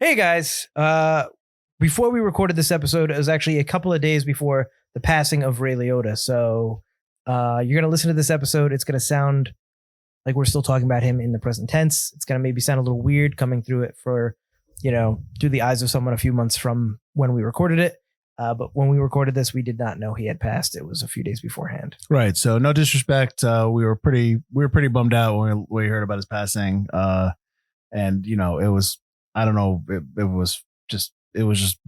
Hey guys, before we recorded this episode, it was actually a couple of days before the passing of Ray Liotta. So you're going to listen to this episode. It's going to sound like we're still talking about him in the present tense. It's going to maybe sound a little weird coming through it through the eyes of someone a few months from when we recorded it. But when we recorded this, we did not know he had passed. It was a few days beforehand. Right. So no disrespect. We were pretty bummed out when we heard about his passing. And it was, I don't know, it was just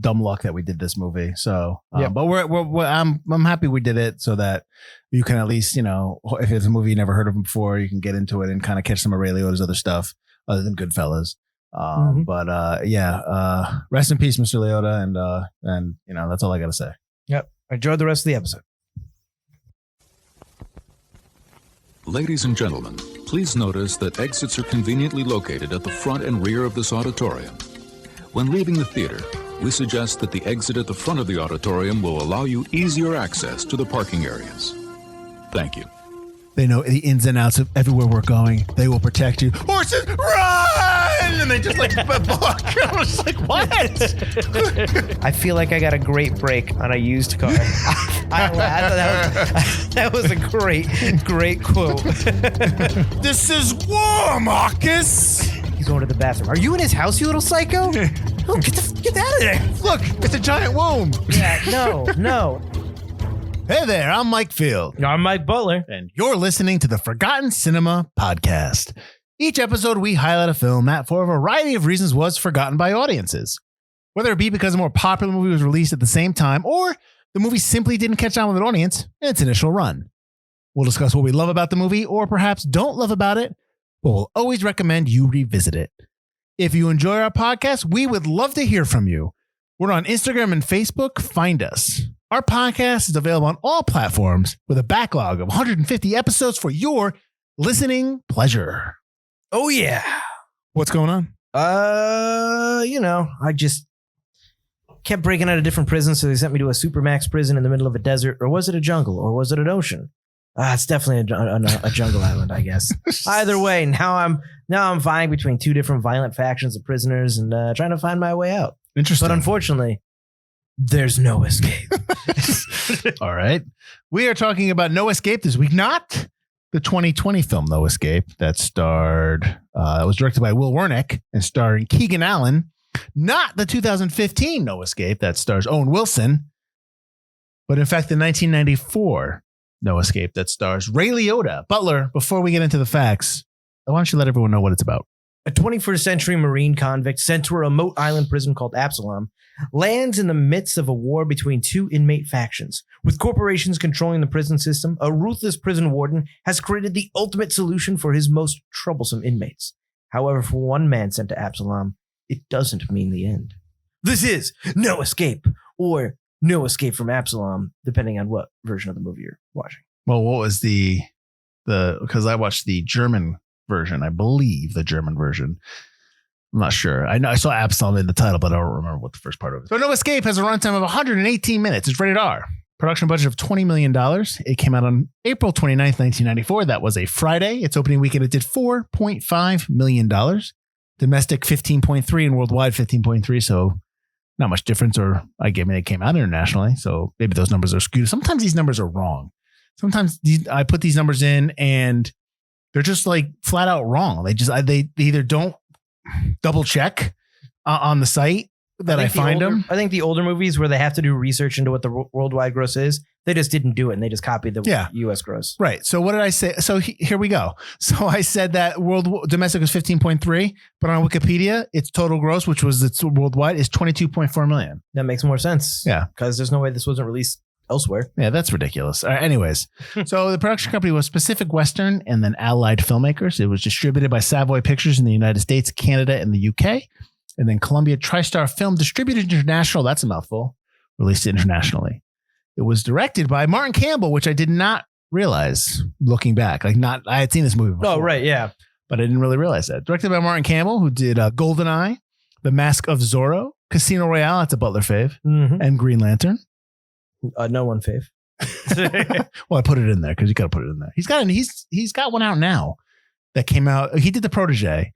dumb luck that we did this movie. So, but I'm happy we did it so that you can at least, if it's a movie you never heard of him before, you can get into it and kind of catch some of Ray Liotta's other stuff other than Goodfellas. But rest in peace, Mr. Liotta. And that's all I got to say. Yep. Enjoy the rest of the episode. Ladies and gentlemen, please notice that exits are conveniently located at the front and rear of this auditorium. When leaving the theater, we suggest that the exit at the front of the auditorium will allow you easier access to the parking areas. Thank you. They know the ins and outs of everywhere we're going. They will protect you. Horses, run! And they just like buck. I was just like, what? I feel like I got a great break on a used car. I thought that was a great quote. This is war, Marcus. He's going to the bathroom. Are you in his house, you little psycho? Oh, get out of there. Look, it's a giant womb. Yeah, no. Hey there, I'm Mike Field. I'm Mike Butler. And you're listening to the Forgotten Cinema Podcast. Each episode, we highlight a film that, for a variety of reasons, was forgotten by audiences. Whether it be because a more popular movie was released at the same time, or the movie simply didn't catch on with an audience in its initial run. We'll discuss what we love about the movie, or perhaps don't love about it, but we'll always recommend you revisit it. If you enjoy our podcast, we would love to hear from you. We're on Instagram and Facebook. Find us. Our podcast is available on all platforms with a backlog of 150 episodes for your listening pleasure. Oh, yeah. What's going on? I just kept breaking out of different prisons, so they sent me to a supermax prison in the middle of a desert. Or was it a jungle? Or was it an ocean? It's definitely a jungle island, I guess. Either way, now I'm vying between two different violent factions of prisoners and trying to find my way out. Interesting. But unfortunately, there's no escape. All right. We are talking about No Escape this week, not the 2020 film No Escape that was directed by Will Wernick and starring Keegan Allen, not the 2015 No Escape that stars Owen Wilson, but in fact the 1994 No Escape that stars Ray Liotta. Butler, before we get into the facts, why don't you let everyone know what it's about? A 21st century Marine convict sent to a remote island prison called Absalom lands in the midst of a war between two inmate factions. With corporations controlling the prison system, a ruthless prison warden has created the ultimate solution for his most troublesome inmates. However, for one man sent to Absalom, it doesn't mean the end. This is No Escape, or No Escape from Absalom, depending on what version of the movie you're watching. Well, what was because I watched the German version, I believe the German version. I'm not sure. I know I saw Absalom in the title, but I don't remember what the first part of it is. So No Escape has a runtime of 118 minutes. It's rated R. Production budget of $20 million. It came out on April 29th, 1994. That was a Friday. Its opening weekend, it did $4.5 million. Domestic 15.3 and worldwide 15.3. So not much difference, it came out internationally. So maybe those numbers are skewed. Sometimes these numbers are wrong. Sometimes I put these numbers in and they're just like flat out wrong. They either don't double check on the site that I find them. I think the older movies where they have to do research into what the worldwide gross is, they just didn't do it and they just copied the U.S. gross. Right. So what did I say? So here we go. So I said that domestic was 15.3, but on Wikipedia, its total gross, which was its worldwide, is 22.4 million. That makes more sense. Yeah. Because there's no way this wasn't released elsewhere. Yeah, that's ridiculous. Anyways, so the production company was Pacific Western and then Allied Filmmakers. It was distributed by Savoy Pictures in the United States, Canada, and the UK. And then Columbia TriStar Film distributed international. That's a mouthful. Released internationally. It was directed by Martin Campbell, which I did not realize looking back. I had seen this movie before. Oh, right. Yeah. But I didn't really realize that. Directed by Martin Campbell, who did GoldenEye, The Mask of Zorro, Casino Royale, that's a Butler fave, and Green Lantern. No one fave. Well, I put it in there because you got to put it in there. He's got one out now that came out. He did The Protege,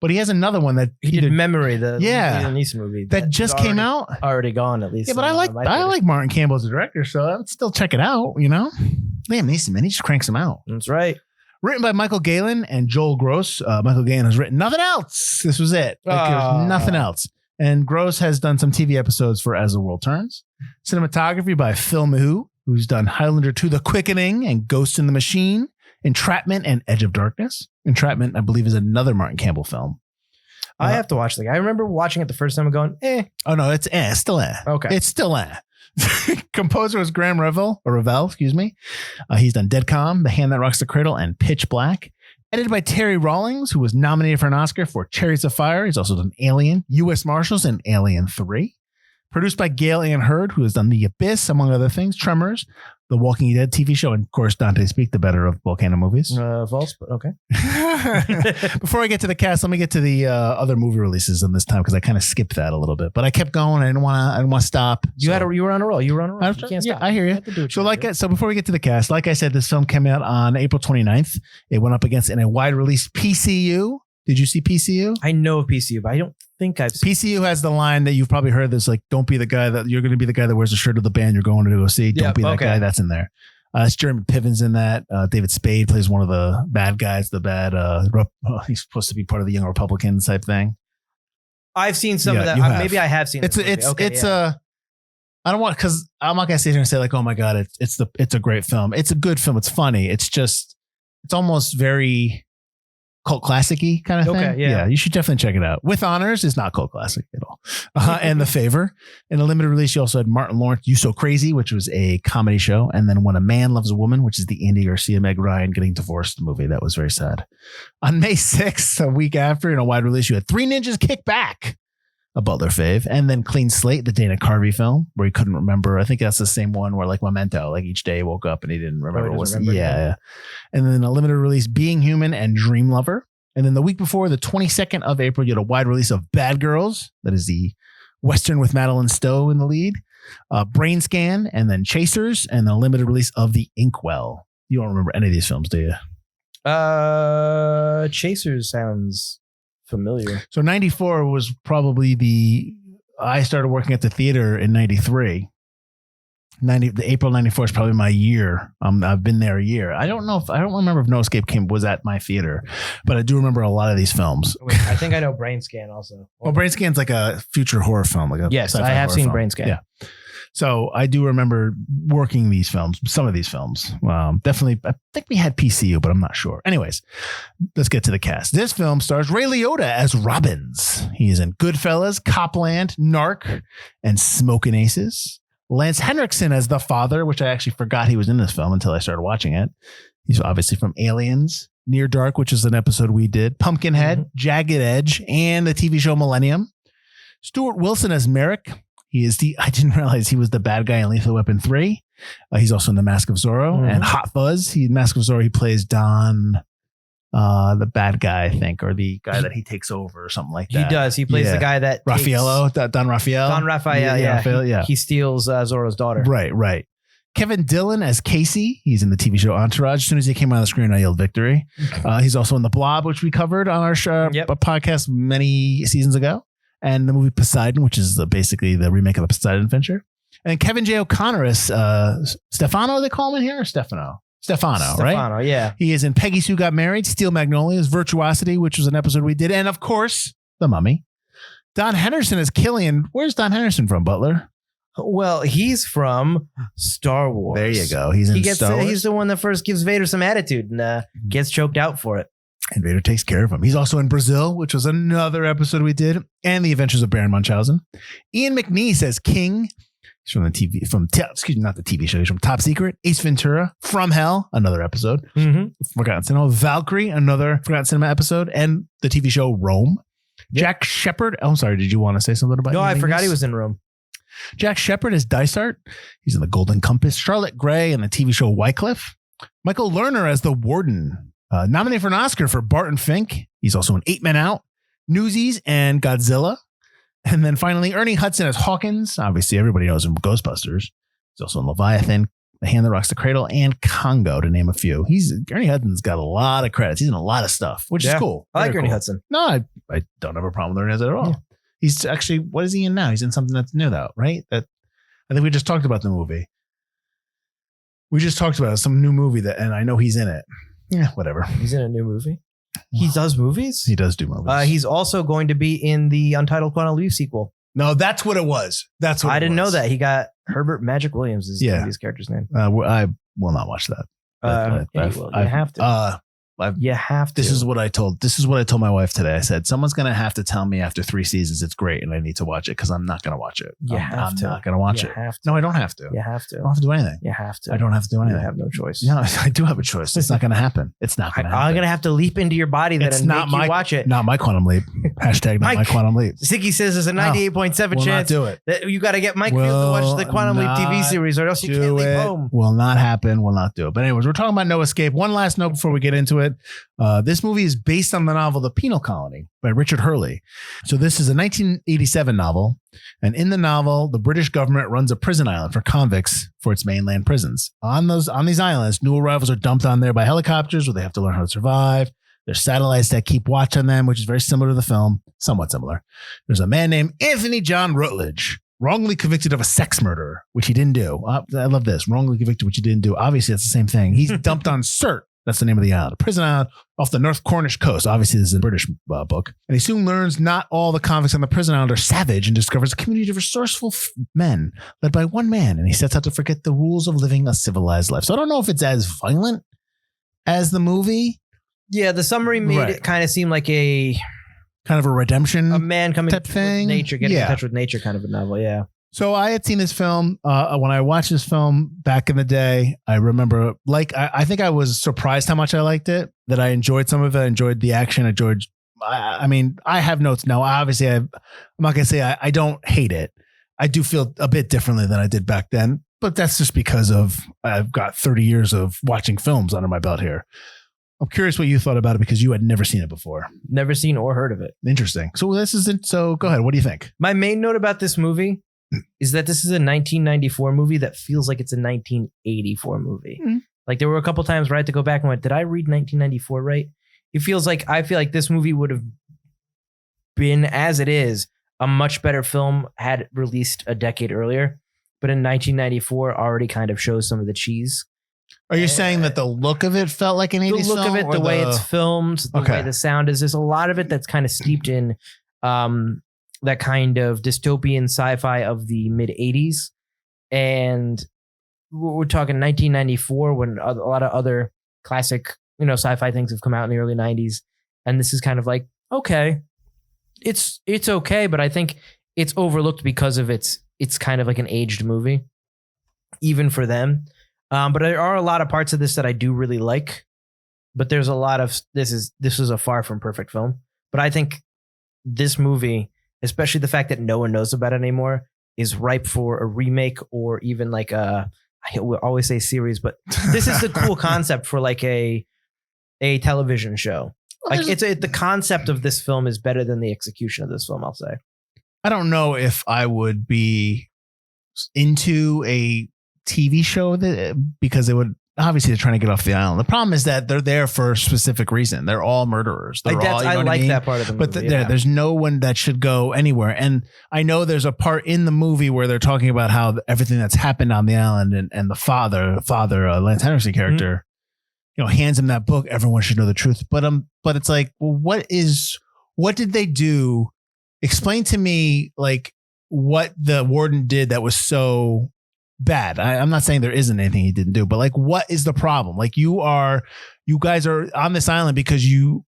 But he has another one that he did Memory, the Yeah. Liam Neeson movie that just came out. Already gone, at least. Yeah, but I like Martin Campbell as a director, so I'd still check it out. You know, Liam Neeson, man, he just cranks them out. That's right. Written by Michael Galen and Joel Gross. Michael Galen has written nothing else. This was it. There's nothing else. And Gross has done some TV episodes for As the World Turns. Cinematography by Phil Mahu, who's done Highlander 2, The Quickening, and Ghost in the Machine, Entrapment, and Edge of Darkness. Entrapment, I believe, is another Martin Campbell film. I have to watch the guy. I remember watching it the first time and going, eh. Oh, no, it's still Okay. It's still Composer was Graham Revell, excuse me. He's done Dead Calm, The Hand That Rocks the Cradle, and Pitch Black. Edited by Terry Rawlings, who was nominated for an Oscar for Chariots of Fire. He's also done Alien, U.S. Marshals, and Alien 3. Produced by Gail Ann Hurd, who has done The Abyss, among other things, Tremors, The Walking Dead TV show, and of course, Dante Speak, the better of volcano movies. False, but okay. Before I get to the cast, let me get to the other movie releases in this time because I kind of skipped that a little bit, but I kept going. I didn't want to stop. You were on a roll. You can't stop. I hear you. So before we get to the cast, like I said, this film came out on April 29th. It went up against in a wide release PCU. Did you see PCU? I know of PCU, but I don't think I've seen PCU has the line that you've probably heard that's like, don't be the guy that you're going to be the guy that wears the shirt of the band you're going to go see. Don't be that guy. That's in there. It's Jeremy Piven's in that. David Spade plays one of the bad guys, he's supposed to be part of the Young Republicans type thing. I've seen some of that. Maybe I have seen it. I don't want, because I'm not going to sit here and say like, oh my God, it's a great film. It's a good film. It's funny. It's almost very cult classic-y kind of thing. Okay, yeah. You should definitely check it out. With Honors is not cult classic at all. And The Favor. In a limited release, you also had Martin Lawrence, You So Crazy, which was a comedy show. And then When a Man Loves a Woman, which is the Andy Garcia, Meg Ryan getting divorced movie. That was very sad. On May 6th, a week after, in a wide release, you had Three Ninjas Kick Back, a Butler fave. And then Clean Slate, the Dana Carvey film, where he couldn't remember. I think that's the same one where like Memento, like each day he woke up and he didn't remember what was. Yeah. And then a limited release, Being Human and Dream Lover. And then the week before, the 22nd of April, you had a wide release of Bad Girls. That is the Western with Madeline Stowe in the lead. Brain Scan, and then Chasers, and the limited release of The Inkwell. You don't remember any of these films, do you? Chasers sounds familiar. So 94 was probably I started working at the theater in 93. April 94 is probably my year. I've been there a year. I don't remember if No Escape was at my theater, but I do remember a lot of these films. Wait, I think I know Brain Scan also. Well, Brain Scan's like a future horror film. Yes, I have seen Brain Scan. Yeah. So I do remember working these films, some of these films. Definitely, I think we had PCU, but I'm not sure. Anyways, let's get to the cast. This film stars Ray Liotta as Robbins. He is in Goodfellas, Copland, Narc, and Smokin' Aces. Lance Henrikson as the father, which I actually forgot he was in this film until I started watching it. He's obviously from Aliens, Near Dark, which is an episode we did, Pumpkinhead, Jagged Edge, and the TV show Millennium. Stuart Wilson as Merrick. I didn't realize he was the bad guy in Lethal Weapon 3. He's also in The Mask of Zorro and Hot Fuzz. In Mask of Zorro, he plays Don, the bad guy, I think, or the guy that he takes over or something like that. He does. He plays the guy that Don Raphael. Don Raphael, yeah. He steals Zorro's daughter. Right. Kevin Dillon as Casey. He's in the TV show Entourage. As soon as he came on the screen, I yelled victory. He's also in The Blob, which we covered on our podcast many seasons ago. And the movie Poseidon, which is basically the remake of the Poseidon Adventure. And Kevin J. O'Connor as Stefano, they call him in here, or Stefano, right? Yeah. He is in Peggy Sue Got Married, Steel Magnolias, Virtuosity, which was an episode we did. And of course, The Mummy. Don Henderson as Killian. Where's Don Henderson from, Butler? Well, he's from Star Wars. There you go. He's in Star Wars. He's the one that first gives Vader some attitude and gets choked out for it. And Vader takes care of him. He's also in Brazil, which was another episode we did, and The Adventures of Baron Munchausen. Ian McNeice as King. He's from not the TV show. He's from Top Secret, Ace Ventura, From Hell, another episode. Forgotten Cinema, Valkyrie, another Forgotten Cinema episode, and the TV show Rome. Yep. Jack Shepard. Oh, I'm sorry. Did you want to say something about? No, I forgot he was in Rome. Jack Shepard is Dysart. He's in The Golden Compass. Charlotte Gray in the TV show Wycliffe. Michael Lerner as the Warden. Nominated for an Oscar for Barton Fink. He's also in 8 Men Out, Newsies, and Godzilla. And then finally, Ernie Hudson as Hawkins. Obviously, everybody knows him from Ghostbusters. He's also in Leviathan The Hand That Rocks the Cradle, and Congo, to name a few. Ernie Hudson's got a lot of credits. He's in a lot of stuff, which is cool. I like Very Ernie cool. Hudson. No, I don't have a problem with Ernie Hudson at all. Yeah. He's actually, what is he in now? He's in something that's new, though, right? That I think we just talked about the movie. We just talked about some new movie and I know he's in it. Yeah, whatever. He's in a new movie. He does movies? He does do movies. He's also going to be in the Untitled Quantum Leap sequel. No, that's what it was. I didn't know that. He got Herbert Magic Williams is his character's name. I will not watch that. You have to. You have to. This is what I told my wife today. I said, someone's going to have to tell me after 3 seasons it's great and I need to watch it because I'm not going to watch it. I'm not going to watch it. No, I don't have to. You have to. I don't have to do anything. You have to. I don't have to do anything. You have no choice. No, I do have a choice. It's not going to happen. It's not going to happen. I'm going to have to leap into your body then and make you watch it. Not my quantum leap. Hashtag not my quantum leap. Sicky says there's a 98.7 chance do it. that you got to get Mike Field to watch the Quantum Leap TV series or else you can't leave home. Will not happen. Will not do it. But anyways, we're talking about No Escape. One last note before we get into it. This movie is based on the novel The Penal Colony by Richard Hurley. So this is a 1987 novel. And in the novel, the British government runs a prison island for convicts for its mainland prisons. On these islands, new arrivals are dumped on there by helicopters where they have to learn how to survive. There's satellites that keep watch on them, which is very similar to the film, somewhat similar. There's a man named Anthony John Rutledge, wrongly convicted of a sex murder, which he didn't do. I love this. Wrongly convicted, which he didn't do. Obviously, that's the same thing. He's dumped on Surt. That's the name of the island. A prison island off the North Cornish coast. Obviously, this is a British book. And he soon learns not all the convicts on the prison island are savage and discovers a community of resourceful men led by one man. And he sets out to forget the rules of living a civilized life. So I don't know if it's as violent as the movie. Yeah, the summary made it kind of seem like a redemption. A man coming type to thing. Nature, getting in touch with nature kind of a novel, yeah. So I had seen this film when I watched this film back in the day. I remember, I think I was surprised how much I liked it, that I enjoyed some of it. I enjoyed the action. I mean, I have notes now. Obviously, I'm not going to say I don't hate it. I do feel a bit differently than I did back then, but that's just because I've got 30 years of watching films under my belt here. I'm curious what you thought about it because you had never seen it before. Never seen or heard of it. Interesting. So go ahead. What do you think? My main note about this movie is that this is a 1994 movie that feels like it's a 1984 movie. Mm-hmm. Like there were a couple times where I had to go back and went, did I read 1994 right? I feel like this movie would have been, as it is, a much better film had released a decade earlier. But in 1994 already kind of shows some of the cheese. Are you saying that the look of it felt like an 80s film? The look of it, the way it's filmed, the way the sound is. There's a lot of it that's kind of steeped in that kind of dystopian sci-fi of the mid 80s. And we're talking 1994 when a lot of other classic, sci-fi things have come out in the early 90s. And this is kind of like, okay, it's okay. But I think it's overlooked because of it's kind of like an aged movie, even for them. But there are a lot of parts of this that I do really like, but there's a lot of, this is a far from perfect film. But I think this movie, especially the fact that no one knows about it anymore, is ripe for a remake or even like I will always say series, but this is the cool concept for like a television show. Well, like the concept of this film is better than the execution of this film, I'll say. I don't know if I would be into a TV show because they would obviously they're trying to get off the island. The problem is that they're there for a specific reason. They're all murderers. I like that part of the movie. But there's no one that should go anywhere. And I know there's a part in the movie where they're talking about how everything that's happened on the island and the father, Lance Henrikson character, hands him that book. Everyone should know the truth. But it's like, well, what did they do? Explain to me like what the warden did that was so bad. I'm not saying there isn't anything he didn't do, but like, what is the problem? Like you guys are on this island because you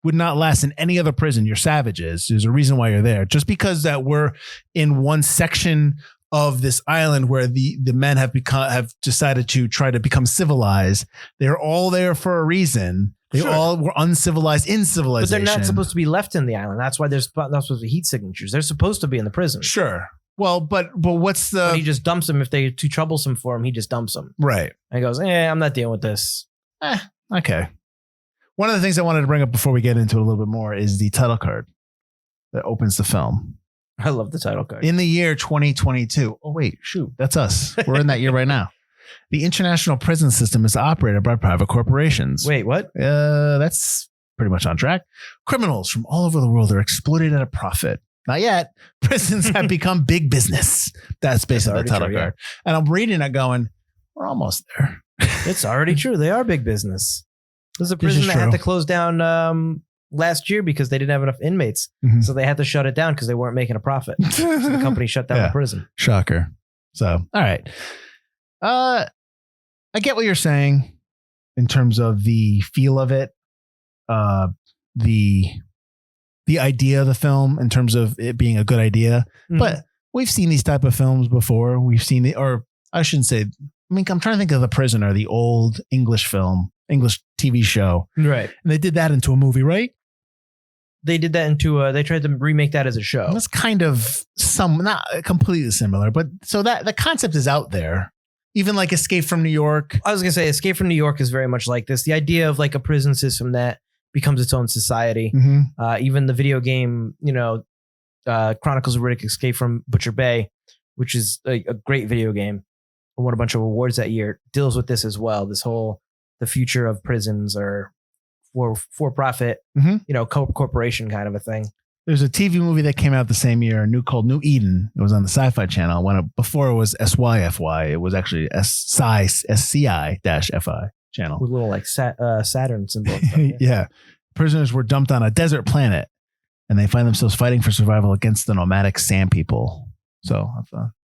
would not last in any other prison. You're savages. There's a reason why you're there. Just because that we're in one section of this island where the men have decided to try to become civilized. They're all there for a reason. They all were uncivilized in civilization. But they're not supposed to be left in the island. That's why there's not supposed to be heat signatures. They're supposed to be in the prison. Sure. Well, but what's the... But he just dumps them. If they're too troublesome for him, he just dumps them. Right. And he goes, I'm not dealing with this. Okay. One of the things I wanted to bring up before we get into it a little bit more is the title card that opens the film. I love the title card. In the year 2022. Oh, wait, shoot. That's us. We're in that year right now. The international prison system is operated by private corporations. Wait, what? That's pretty much on track. Criminals from all over the world are exploited at a profit. Not yet. Prisons have become big business. That's basically the title card. And I'm reading it going, we're almost there. It's already true. They are big business. There's a prison that had to close down last year because they didn't have enough inmates. Mm-hmm. So they had to shut it down because they weren't making a profit. So the company shut down the prison. Shocker. So, all right. I get what you're saying in terms of the feel of it. The idea of the film in terms of it being a good idea, but we've seen these type of films before. We've seen it, or I shouldn't say, I'm trying to think of The Prisoner, the old English TV show. Right. And they did that into a movie, right? They did that into they tried to remake that as a show. That's kind of not completely similar, but so that the concept is out there. Even like Escape from New York. I was going to say Escape from New York is very much like this. The idea of like a prison system that becomes its own society. Mm-hmm. Even the video game, Chronicles of Riddick Escape from Butcher Bay, which is a great video game, won a bunch of awards that year, deals with this as well. This whole, the future of prisons or for-profit, corporation kind of a thing. There's a TV movie that came out the same year, called New Eden. It was on the Sci-Fi Channel. Before it was SYFY, it was actually SCI-FI channel. With little like Saturn symbols. Yeah. Prisoners were dumped on a desert planet and they find themselves fighting for survival against the nomadic sand people. So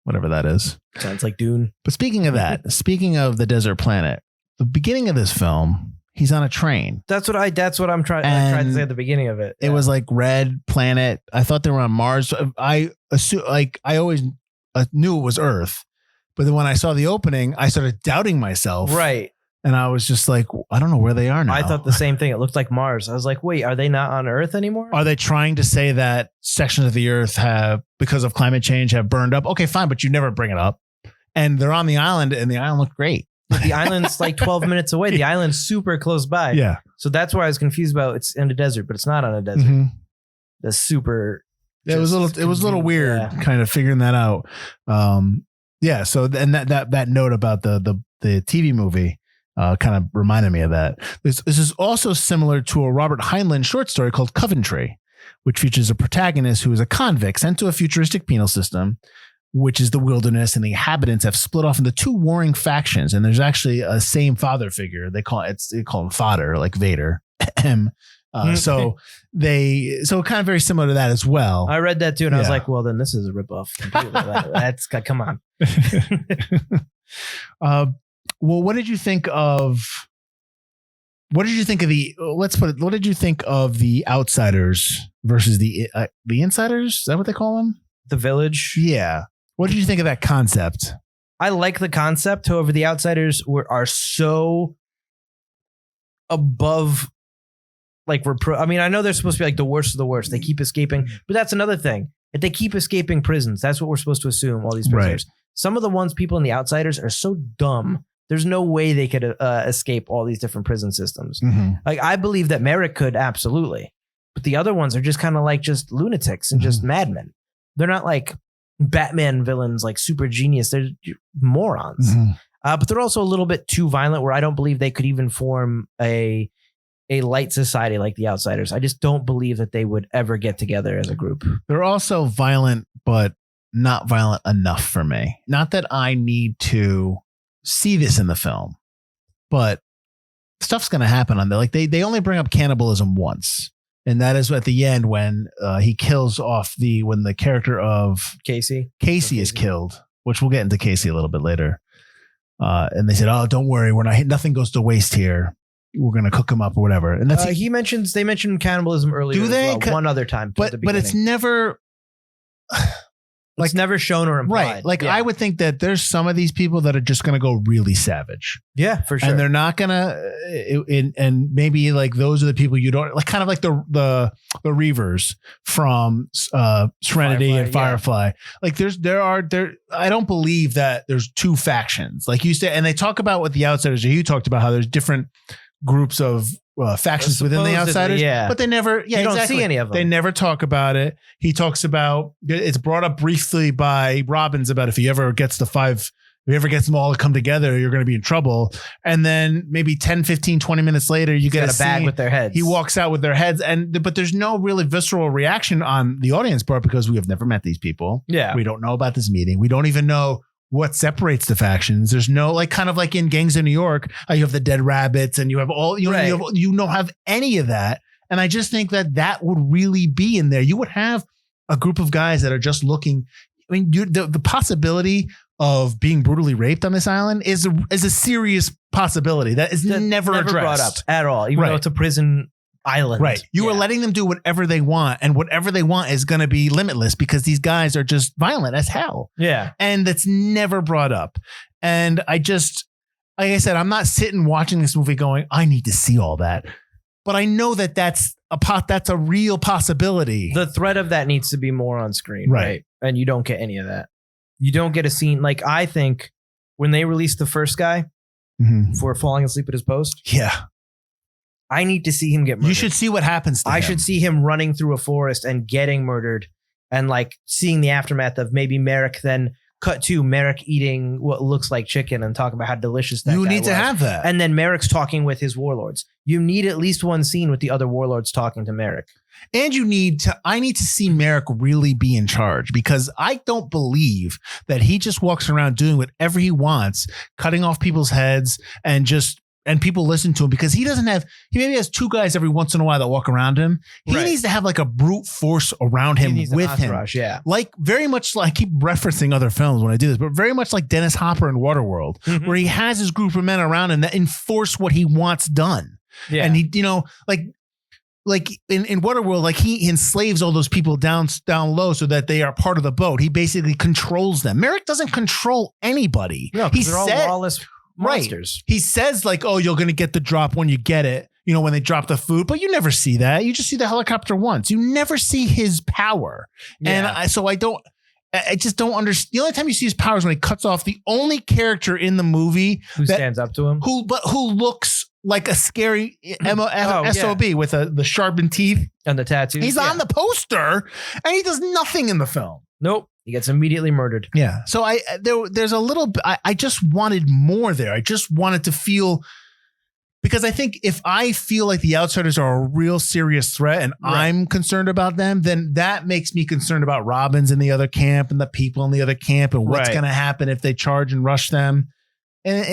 whatever that is. Sounds like Dune. But speaking of that, speaking of the desert planet, the beginning of this film, he's on a train. That's what I'm trying to say at the beginning of it. It was like red planet. I thought they were on Mars. I always knew it was Earth. But then when I saw the opening, I started doubting myself. Right. And I was just like, I don't know where they are now. I thought the same thing. It looked like Mars. I was like, wait, are they not on Earth anymore? Are they trying to say that sections of the Earth have, because of climate change, have burned up? Okay, fine, but you never bring it up. And they're on the island, and the island looked great. The island's like 12 minutes away. The island's super close by. Yeah. So that's why I was confused about it's in a desert, but it's not on a desert. Mm-hmm. That's super. It was a little weird kind of figuring that out. Yeah. So and that note about the TV movie kind of reminded me of that. This is also similar to a Robert Heinlein short story called Coventry, which features a protagonist who is a convict sent to a futuristic penal system, which is the wilderness, and the inhabitants have split off into two warring factions. And there's actually a same father figure. They call him Fodder, like Vader. So kind of very similar to that as well. I read that too, and I was like, well, then this is a ripoff. That's come on. Well, what did you think of what did you think of the outsiders versus the insiders? Is that what they call them? The village? Yeah. What did you think of that concept? I like the concept. However, the outsiders are so above, like, I know they're supposed to be like the worst of the worst. They keep escaping, but that's another thing. If they keep escaping prisons, that's what we're supposed to assume, all these prisoners. Right. Some of the people in the outsiders are so dumb. There's no way they could escape all these different prison systems. Mm-hmm. Like, I believe that Merrick could, absolutely. But the other ones are just kind of like just lunatics and just madmen. They're not like Batman villains, like super genius. They're morons. Mm-hmm. But they're also a little bit too violent, where I don't believe they could even form a light society like the outsiders. I just don't believe that they would ever get together as a group. They're also violent, but not violent enough for me. Not that I need to see this in the film, but stuff's going to happen on there. Like they only bring up cannibalism once. And that is at the end when he kills off when the character of Casey is killed, which we'll get into Casey a little bit later. And they said, "Oh, don't worry, nothing goes to waste here. We're going to cook him up or whatever." And that's they mentioned cannibalism earlier. Do they? As well, one other time, but it's never it's never shown or implied. Right. Like I would think that there's some of these people that are just going to go really savage. Yeah, for sure. And they're not going to, and maybe like those are the people you don't like, kind of like the Reavers from Serenity and Firefly. Like I don't believe that there's two factions like you said. And they talk about what the outsiders, or you talked about how there's different groups of factions within the outsiders, but they never, you don't see any of them. They never talk about it. He talks about, it's brought up briefly by Robbins about if he ever gets to 5 you ever get them all to come together, you're going to be in trouble. And then maybe 10, 15, 20 minutes later, you get a bag with their heads. He walks out with their heads. But there's no really visceral reaction on the audience part because we have never met these people. Yeah. We don't know about this meeting. We don't even know what separates the factions. There's no kind of like in Gangs of New York, you have the dead rabbits and you have all, you don't have any of that. And I just think that would really be in there. You would have a group of guys that are just looking. I mean, the possibility of being brutally raped on this island is a serious possibility that is never addressed. Brought up at all, even though it's a prison island. Right. You are letting them do whatever they want, and whatever they want is going to be limitless because these guys are just violent as hell. Yeah. And that's never brought up. And I just, like I said, I'm not sitting watching this movie going, I need to see all that. But I know that's a real possibility. The threat of that needs to be more on screen. Right. And you don't get any of that. You don't get a scene. Like, I think when they released the first guy for falling asleep at his post. Yeah. I need to see him get murdered. You should see what happens to him. I should see him running through a forest and getting murdered and like seeing the aftermath of maybe Merrick then cut to Merrick eating what looks like chicken and talking about how delicious that you guy need was. to have that. And then Merrick's talking with his warlords. You need at least one scene with the other warlords talking to Merrick. And I need to see Merrick really be in charge because I don't believe that he just walks around doing whatever he wants, cutting off people's heads and people listen to him because he maybe has two guys every once in a while that walk around him. He needs to have like a brute force around him with him. Yeah. Like very much like, I keep referencing other films when I do this, but very much like Dennis Hopper in Waterworld, where he has his group of men around him that enforce what he wants done. Yeah. And he, like in Waterworld, like he enslaves all those people down low so that they are part of the boat. He basically controls them. Merrick doesn't control anybody. No, they're all lawless monsters. He says like, oh, you're going to get the drop when you get it, when they drop the food, but you never see that. You just see the helicopter once. You never see his power. Yeah. And I just don't understand. The only time you see his power is when he cuts off the only character in the movie who stands up to him, who looks like a scary SOB with the sharpened teeth and the tattoos. He's on the poster and he does nothing in the film. Nope. He gets immediately murdered. Yeah. So there's a little, I just wanted more there. I just wanted to feel, because I think if I feel like the outsiders are a real serious threat and I'm concerned about them, then that makes me concerned about Robbins in the other camp and the people in the other camp and what's going to happen if they charge and rush them. And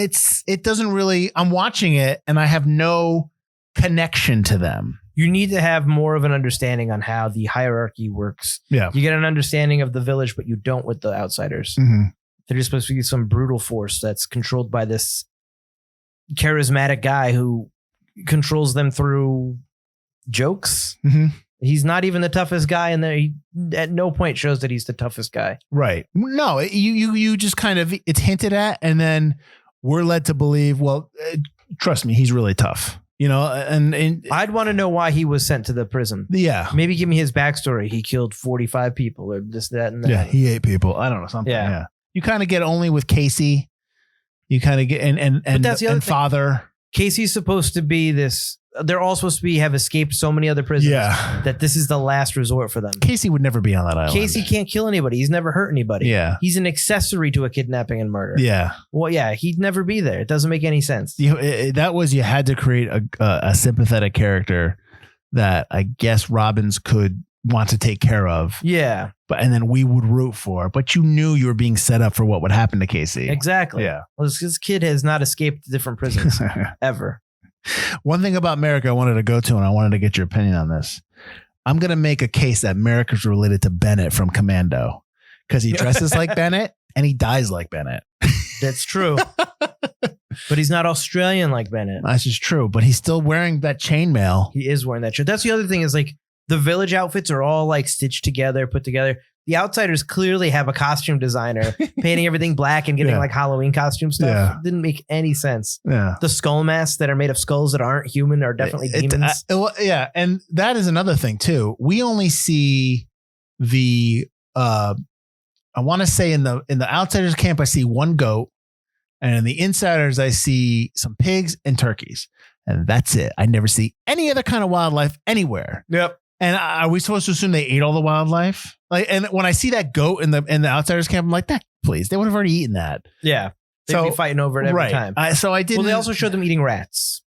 it doesn't really, I'm watching it and I have no connection to them. You need to have more of an understanding on how the hierarchy works. Yeah. You get an understanding of the village, but you don't with the outsiders. Mm-hmm. They're just supposed to be some brutal force that's controlled by this charismatic guy who controls them through jokes. Mm-hmm. He's not even the toughest guy in there. He at no point shows that he's the toughest guy. Right. No, you just kind of, it's hinted at and then we're led to believe, well, trust me, he's really tough. And I'd want to know why he was sent to the prison. Yeah. Maybe give me his backstory. He killed 45 people or this, that, and that. Yeah. He ate people. I don't know. Something. Yeah. You kind of get only with Casey. You kind of get, and that's the other thing. Father. Casey's supposed to be this. They're all supposed to have escaped so many other prisons that this is the last resort for them. Casey would never be on that island. Casey can't kill anybody. He's never hurt anybody. Yeah. He's an accessory to a kidnapping and murder. Yeah. Well, yeah, he'd never be there. It doesn't make any sense. You had to create a sympathetic character that I guess Robbins could want to take care of. Yeah. And then we would root for, but you knew you were being set up for what would happen to Casey. Exactly. Yeah. Well, this kid has not escaped different prisons ever. One thing about Merrick I wanted to go to, and I wanted to get your opinion on this. I'm going to make a case that Merrick is related to Bennett from Commando because he dresses like Bennett and he dies like Bennett. That's true. But he's not Australian like Bennett. That's just true. But he's still wearing that chainmail. He is wearing that shirt. That's the other thing is like the village outfits are all like stitched together, put together. The outsiders clearly have a costume designer painting everything black and getting like Halloween costume stuff. Yeah. It didn't make any sense. Yeah. The skull masks that are made of skulls that aren't human are definitely demons. Yeah. And that is another thing too. We only see the, I want to say in the outsiders camp, I see one goat, and in the insiders, I see some pigs and turkeys, and that's it. I never see any other kind of wildlife anywhere. Yep. And are we supposed to assume they ate all the wildlife? Like, and when I see that goat in the outsiders camp, I'm like, that please, they would have already eaten that. Yeah. They'd be fighting over it every time. So I didn't. Well, they also showed them eating rats.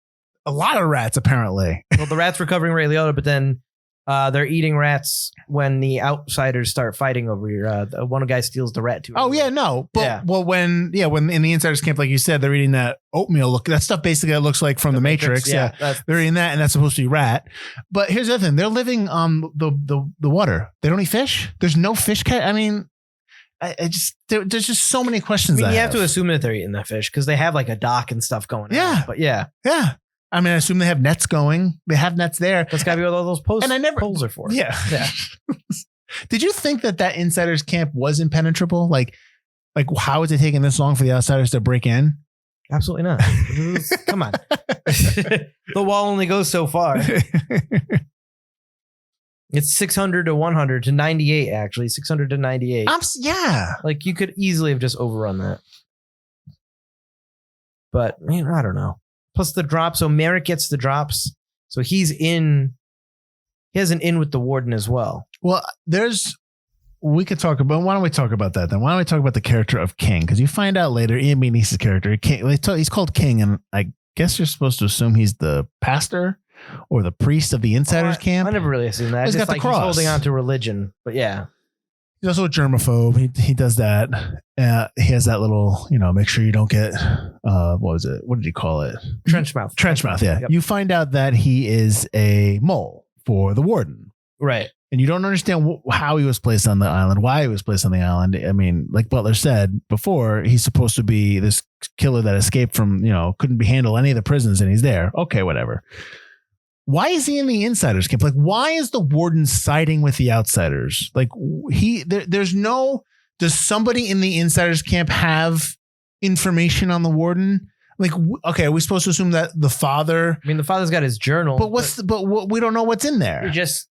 A lot of rats, apparently. Well, the rats were covering Ray Liotta, but then they're eating rats when the outsiders start fighting over here. One guy steals the rat too. Oh yeah, no, but Yeah. well, when in the insiders camp, like you said, they're eating that oatmeal. Look, that stuff basically that looks like from the Matrix. Yeah, they're eating that, and that's supposed to be rat. But here's the other thing: they're living on the water. They don't eat fish. There's no fish catch. I mean, there's just so many questions. I mean, you have to assume that they're eating that fish because they have like a dock and stuff going. Yeah, on. But yeah. I mean, I assume they have nets going. They have nets there. That's got to be what all those poles are for. Yeah. Did you think that insiders camp was impenetrable? Like how is it taking this long for the outsiders to break in? Absolutely not. Come on. The wall only goes so far. It's 600 to 100 to 98, actually. 600 to 98. Yeah. Like you could easily have just overrun that. But man, I don't know. Plus the drop. So Merrick gets the drops. So he has an in with the warden as well. Well, we could talk about, why don't we talk about that then? Why don't we talk about the character of King? Because you find out later, Ian Beanice's character, he's called King, and I guess you're supposed to assume he's the pastor or the priest of the insiders camp. I never really assumed that. He's got the cross. He's holding on to religion, but yeah. He's also a germaphobe. He does that. He has that little, make sure you don't get, what was it? What did he call it? Trench mouth. Trench mouth, yeah. Yep. You find out that he is a mole for the warden. Right. And you don't understand how he was placed on the island, why he was placed on the island. I mean, like Butler said before, he's supposed to be this killer that escaped from, couldn't handle any of the prisons, and he's there. Okay, whatever. Why is he in the insiders camp? Like, why is the warden siding with the outsiders? Like does somebody in the insiders camp have information on the warden? Like, okay, are we supposed to assume that the father? I mean, the father's got his journal, but we don't know what's in there.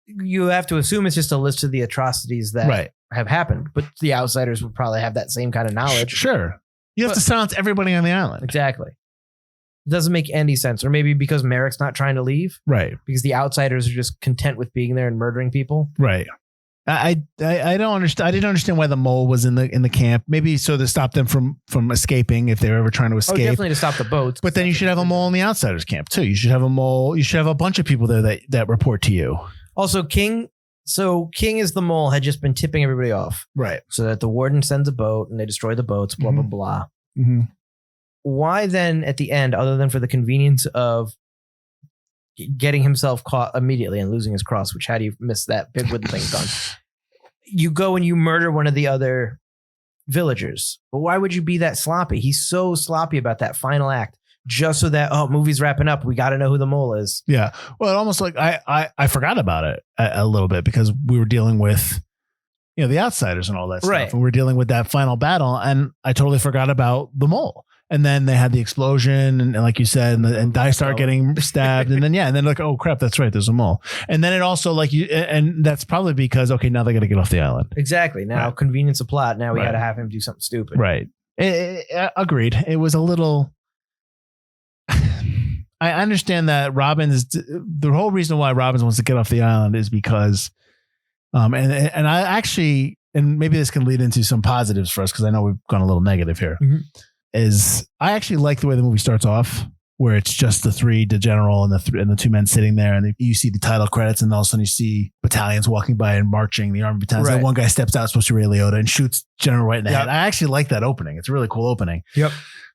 You have to assume it's just a list of the atrocities that have happened, but the outsiders would probably have that same kind of knowledge. Sure. You have to silence everybody on the island. Exactly. It doesn't make any sense. Or maybe because Merrick's not trying to leave. Right. Because the outsiders are just content with being there and murdering people. Right. I don't understand. I didn't understand why the mole was in the camp. Maybe so to stop them from escaping if they were ever trying to escape. Definitely to stop the boats. But then you should have a mole in the outsiders camp too. You should have a mole. You should have a bunch of people there that report to you. Also, King is the mole, had just been tipping everybody off. Right. So that the warden sends a boat and they destroy the boats, blah, blah, blah. Mm-hmm. Why then at the end, other than for the convenience of getting himself caught immediately and losing his cross, which how do you miss that big wooden thing done? You go and you murder one of the other villagers. But why would you be that sloppy? He's so sloppy about that final act. Just so that, movie's wrapping up. We got to know who the mole is. Yeah. Well, it almost like I forgot about it a little bit because we were dealing with, the outsiders and all that stuff. And we're dealing with that final battle. And I totally forgot about the mole. And then they had the explosion and like you said, and Di start getting stabbed. And then like, oh crap, that's right. There's a mole. And then it also and that's probably because, okay, now they got to get off the island. Exactly. Now convenience of plot. Now we got to have him do something stupid. Right. Agreed. It was a little... I understand that the whole reason why Robbins wants to get off the island is because, and I actually, and maybe this can lead into some positives for us because I know we've gone a little negative here. Mm-hmm. Is I actually like the way the movie starts off, where it's just the general and the two men sitting there, and you see the title credits, and all of a sudden you see battalions walking by and marching, the army battalions. Right. And one guy steps out, supposed to be Ray Liotta, and shoots General right in the head. I actually like that opening. It's a really cool opening. Yep.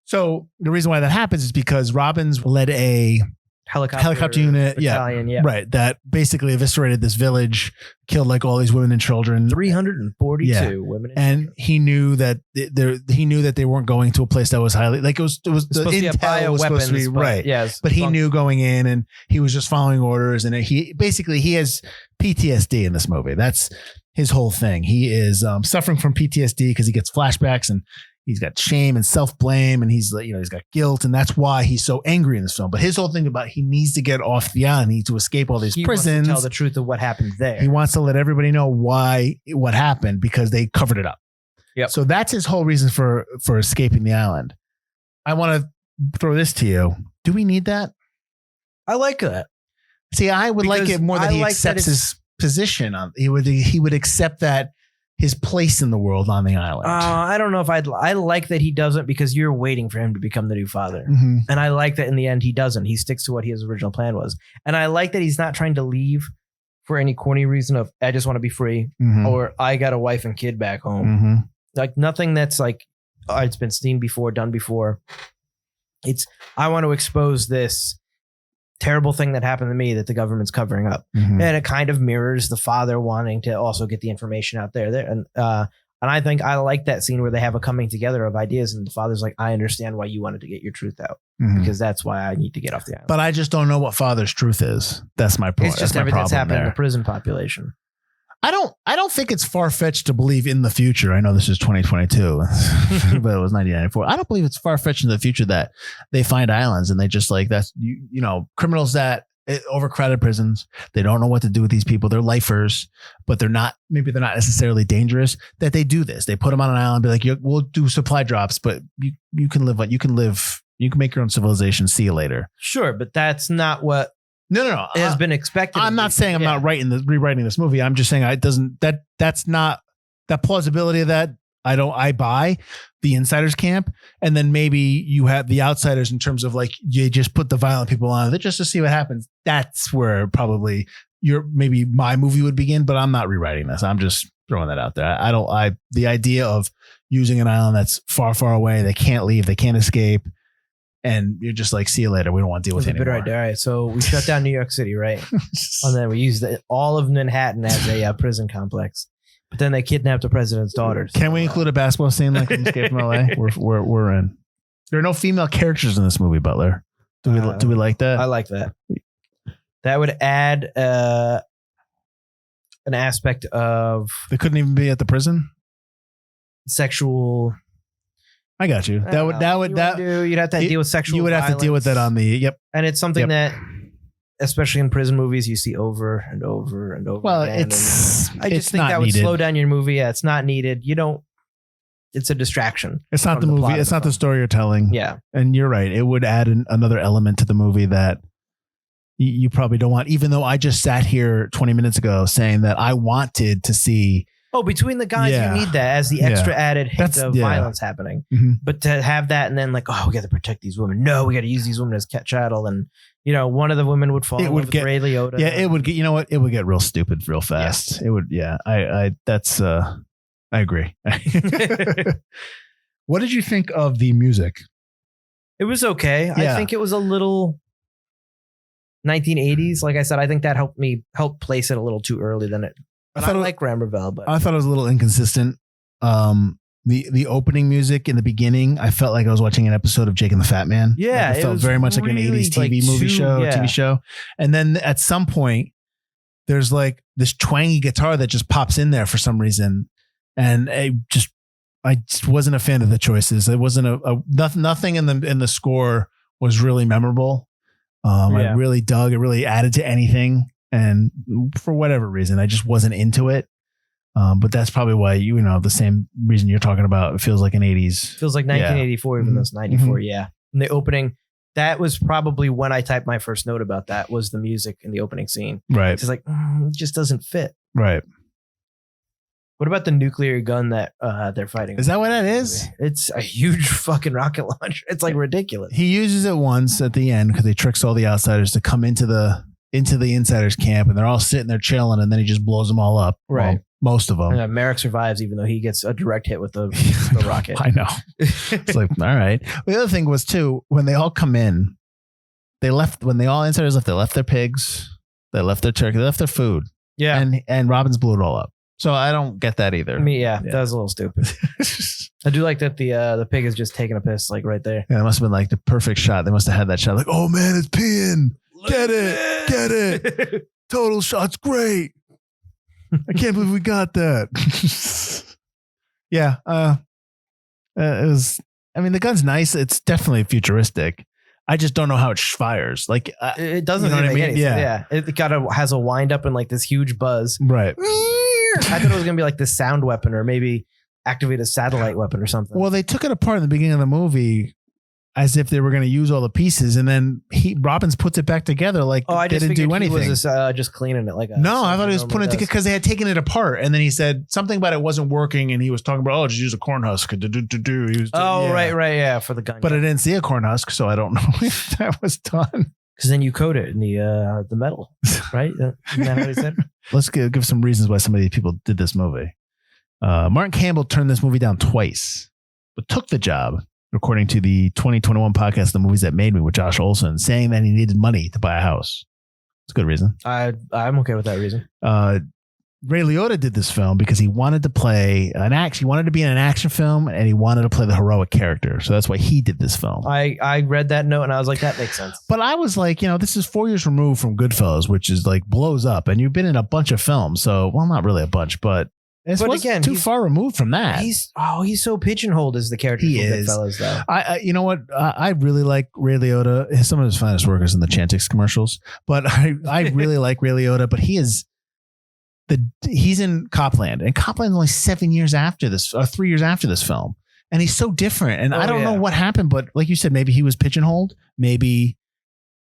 So the reason why that happens is because Robbins led a helicopter unit, battalion, right, that basically eviscerated this village, killed like all these women and children, 342 women, and he knew that they weren't going to a place that was highly like it was the intel was supposed to be right, yes, but he knew going in, and he was just following orders, and he has PTSD in this movie. That's his whole thing. He is suffering from PTSD because he gets flashbacks and he's got shame and self-blame, and he's got guilt, and that's why he's so angry in this film. But his whole thing about he needs to get off the island, he needs to escape all these prisons. Wants to tell the truth of what happened there. He wants to let everybody know what happened because they covered it up. Yep. So that's his whole reason for escaping the island. I want to throw this to you. Do we need that? I like that. See, I would like it more that he accepts his position. He would accept that his place in the world on the island. I don't know if I like that he doesn't, because you're waiting for him to become the new father. Mhm. And I like that in the end he doesn't. He sticks to what his original plan was. And I like that he's not trying to leave for any corny reason of, I just want to be free, Mhm. or I got a wife and kid back home. Mhm. Like nothing that's like, it's been seen before, done before. It's, I want to expose this terrible thing that happened to me that the government's covering up. Mhm. And it kind of mirrors the father wanting to also get the information out there. And I think I like that scene where they have a coming together of ideas, and the father's like, I understand why you wanted to get your truth out, Mhm. because that's why I need to get off the island. But I just don't know what father's truth is. That's my point. It's just my everything that's problem happening in there. the prison population. I don't think it's far-fetched to believe in the future. I know this is 2022, but it was 1994. I don't believe it's far-fetched in the future that they find islands and they just like, that's, you know, criminals that overcrowded prisons. They don't know what to do with these people. They're lifers, but maybe they're not necessarily dangerous, that they do this. They put them on an island, be like, we'll do supply drops, but you can live, you can make your own civilization. See you later. Sure. But that's not what No. has been expected. I'm not saying I'm not rewriting this movie. I'm just saying that's not that plausibility of that. I buy the insiders camp, and then maybe you have the outsiders in terms of like, you just put the violent people on it just to see what happens. That's where probably maybe my movie would begin, but I'm not rewriting this. I'm just throwing that out there. The idea of using an island that's far, far away, they can't leave, they can't escape, and you're just like, see you later. We don't want to deal with it anymore. All right. So we shut down New York City, right? And then we used all of Manhattan as a prison complex. But then they kidnapped the president's daughters. Can we include a basketball scene like in Escape from LA? We're in. There are no female characters in this movie, Butler. Do we like that? I like that. That would add an aspect of They couldn't even be at the prison. Sexual. I got you. You'd have to deal with sexual. You would have to deal with that on the. Yep. And it's something that, especially in prison movies, you see over and over and over. Well, again. I just think that would slow down your movie. Yeah, it's not needed. You don't. It's a distraction. It's not the movie. It's not the story you're telling. Yeah, and you're right. It would add another element to the movie that you probably don't want. Even though I just sat here 20 minutes ago saying that I wanted to see. Oh, between the guys, you need that as the extra added hint of violence happening. Mm-hmm. But to have that and then like, we got to protect these women. No, we got to use these women as chattel. And, one of the women would fall in love with Ray Liotta. Yeah, it would get, you know what? It would get real stupid real fast. Yeah. It would, I agree. What did you think of the music? It was okay. Yeah. I think it was a little 1980s. Like I said, I think that helped place it a little too early than it. I like Ramberville, but I thought it was a little inconsistent. The opening music in the beginning, I felt like I was watching an episode of Jake and the Fat Man. Yeah, it felt very much like an 80s TV show. And then at some point, there's like this twangy guitar that just pops in there for some reason, and I just wasn't a fan of the choices. It wasn't nothing in the score was really memorable. I really dug. It really added to anything. And for whatever reason, I just wasn't into it. But that's probably why, the same reason you're talking about. It feels like an 80s. Feels like 1984, even though it's 94. Mm-hmm. Yeah. And the opening, that was probably when I typed my first note about that, was the music in the opening scene. Right. It's like, it just doesn't fit. Right. What about the nuclear gun that they're fighting? Is that what that is? It's a huge fucking rocket launcher. It's like ridiculous. He uses it once at the end because he tricks all the outsiders to come into the insiders camp, and they're all sitting there chilling, and then he just blows them all up. Right. Well, most of them. And Merrick survives, even though he gets a direct hit with the rocket. I know. It's like, all right. The other thing was too, when they all come in, when all insiders left, they left their pigs, they left their turkey, they left their food. Yeah. And Robbins blew it all up. So I don't get that either. That was a little stupid. I do like that the pig is just taking a piss like right there. Yeah, it must have been like the perfect shot. They must have had that shot like, oh man, it's peeing. Get it. Total shot's great. I can't believe we got that. Yeah. It was, the gun's nice. It's definitely futuristic. I just don't know how it fires. Like it doesn't make any sense. Yeah. It has a wind up and like this huge buzz. Right. I thought it was going to be like this sound weapon or maybe activate a satellite weapon or something. Well, they took it apart in the beginning of the movie. as if they were going to use all the pieces, and then Robbins puts it back together like I they just didn't do anything. He was just cleaning it like a no, I thought he was putting it together because they had taken it apart, and then he said something about it wasn't working, and he was talking about just use a corn husk. Right, yeah, for the gun. But I didn't see a corn husk, so I don't know if that was done. Because then you coat it in the metal, right? Isn't that what he said? Let's give some reasons why some of these people did this movie. Martin Campbell turned this movie down twice, but took the job, according to the 2021 podcast, The Movies That Made Me, with Josh Olson, saying that he needed money to buy a house. It's a good reason. I'm okay with that reason. Ray Liotta did this film because he wanted to play he wanted to be in an action film, and he wanted to play the heroic character. So that's why he did this film. I read that note and I was like, that makes sense. But I was like, this is 4 years removed from Goodfellas, which is like blows up, and you've been in a bunch of films. So, well, not really a bunch, but it's again, too far removed from that. He's so pigeonholed as the character. He is. Goodfellas, though. You know what? I really like Ray Liotta. Some of his finest work is in the Chantix commercials, but I really like Ray Liotta. But he's in Copland, and Copland's only 7 years after this, or 3 years after this film, and he's so different. And I don't know what happened, but like you said, maybe he was pigeonholed. Maybe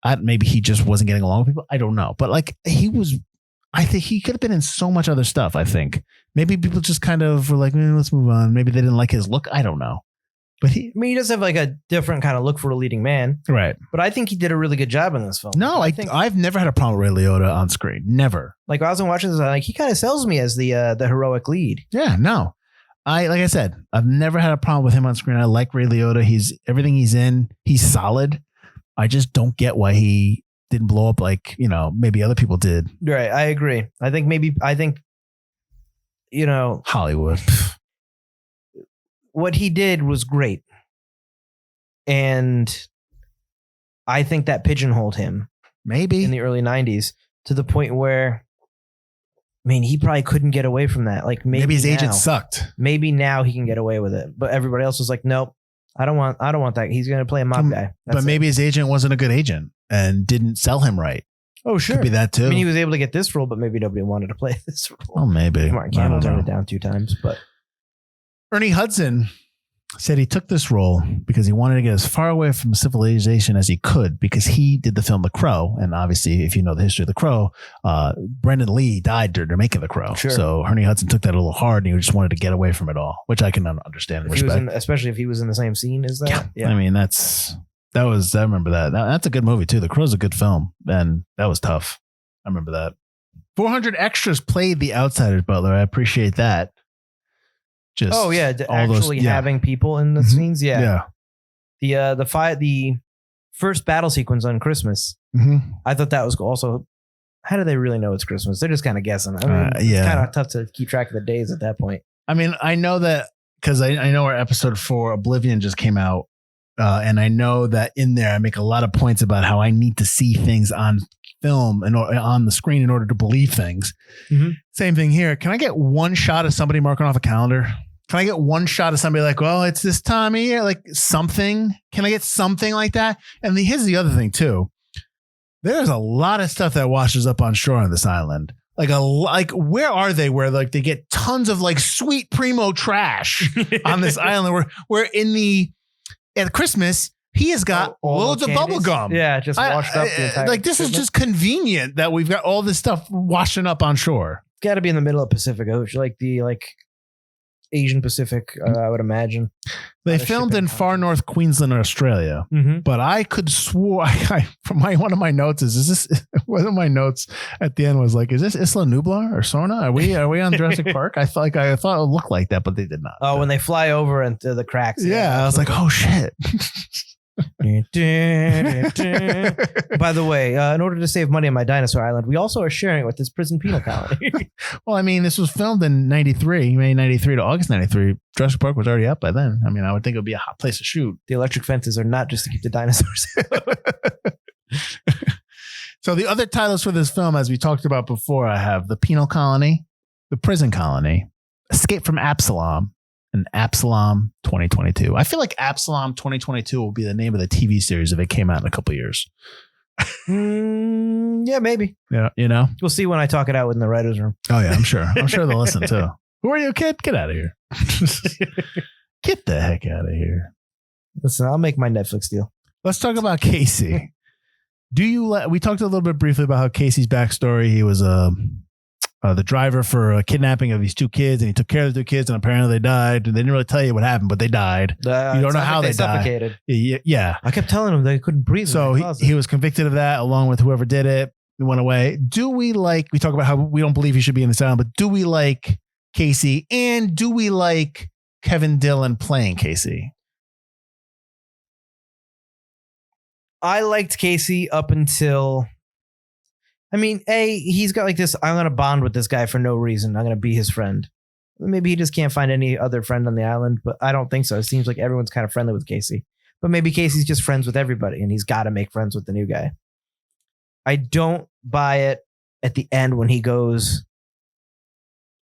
he just wasn't getting along with people. I don't know, but like I think he could have been in so much other stuff. I think maybe people just kind of were like, let's move on. Maybe they didn't like his look. I don't know. But he does have like a different kind of look for a leading man. Right. But I think he did a really good job in this film. No, I've never had a problem with Ray Liotta on screen. Never. Like I was watching this, he kind of sells me as the heroic lead. Yeah, no. Like I said, I've never had a problem with him on screen. I like Ray Liotta. Everything he's in, he's solid. I just don't get why he didn't blow up like, maybe other people did. Right. I agree. I think Hollywood. What he did was great. And I think that pigeonholed him. Maybe. In the early 90s to the point where, he probably couldn't get away from that. Like maybe his agent sucked. Maybe now he can get away with it. But everybody else was like, nope, I don't want that. He's going to play a mob guy. But maybe his agent wasn't a good agent and didn't sell him right. Oh, sure. Could be that too. He was able to get this role, but maybe nobody wanted to play this role. Oh, maybe. Martin Campbell turned it down 2 times, but Ernie Hudson said he took this role because he wanted to get as far away from civilization as he could, because he did the film The Crow. And obviously, if you know the history of The Crow, Brendan Lee died during making The Crow. Sure. So Ernie Hudson took that a little hard, and he just wanted to get away from it all, which I can understand and respect. Especially if he was in the same scene as that. Yeah. I remember that. That's a good movie too. The Crow's a good film, and that was tough. I remember that. 400 extras played the outsiders, Butler. I appreciate that. Just actually having people in the scenes. Yeah. The first battle sequence on Christmas. Mm-hmm. I thought that was also. How do they really know it's Christmas? They're just kind of guessing. It's kind of tough to keep track of the days at that point. I know that because I know our episode 4 Oblivion just came out, and I know that in there I make a lot of points about how I need to see things on film and on the screen in order to believe things. Mm-hmm. Same thing here. Can I get one shot of somebody marking off a calendar? Can I get one shot of somebody like, well, it's this time of year, like something? Can I get something like that? And here's the other thing too. There's a lot of stuff that washes up on shore on this island. Like where are they? Where like they get tons of like sweet primo trash on this island. Where at Christmas he has got loads of bubble gum. Yeah, just washed up the entire. Like this is just convenient that we've got all this stuff washing up on shore. Got to be in the middle of Pacific Ocean, like the Asian Pacific, I would imagine. They filmed in far north Queensland, Australia. Mm-hmm. But I could swore from one of my notes is this one of my notes at the end was like, is this Isla Nublar or Sorna? Are we on Jurassic Park? I thought it looked like that, but they did not. Oh, when they fly over into the cracks. Yeah, I was like, oh shit. By the way, in order to save money on my dinosaur island, we also are sharing it with this prison penal colony. Well, this was filmed in '93, May '93 to August '93. Jurassic Park was already up by then. I would think it would be a hot place to shoot. The electric fences are not just to keep the dinosaurs out. So the other titles for this film, as we talked about before, I have The Penal Colony, The Prison Colony, Escape from Absalom, and Absalom 2022. I feel like Absalom 2022 will be the name of the TV series if it came out in a couple of years. Yeah, maybe. Yeah, we'll see when I talk it out in the writer's room. Oh yeah, I'm sure. I'm sure they'll listen too. Who are you, kid? Get out of here. Get the heck out of here. Listen, I'll make my Netflix deal. Let's talk about Casey. We talked a little bit briefly about how Casey's backstory. He was the driver for a kidnapping of these two kids, and he took care of the two kids, and apparently they died. They didn't really tell you what happened, but they died. You don't know how they died. Suffocated. Yeah. I kept telling them they couldn't breathe. So he was convicted of that along with whoever did it. He went away. We talk about how we don't believe he should be in the asylum, but do we like Casey, and do we like Kevin Dillon playing Casey? I liked Casey up until, he's got like this, I'm going to bond with this guy for no reason. I'm going to be his friend. Maybe he just can't find any other friend on the island, but I don't think so. It seems like everyone's kind of friendly with Casey. But maybe Casey's just friends with everybody, and he's got to make friends with the new guy. I don't buy it at the end when he goes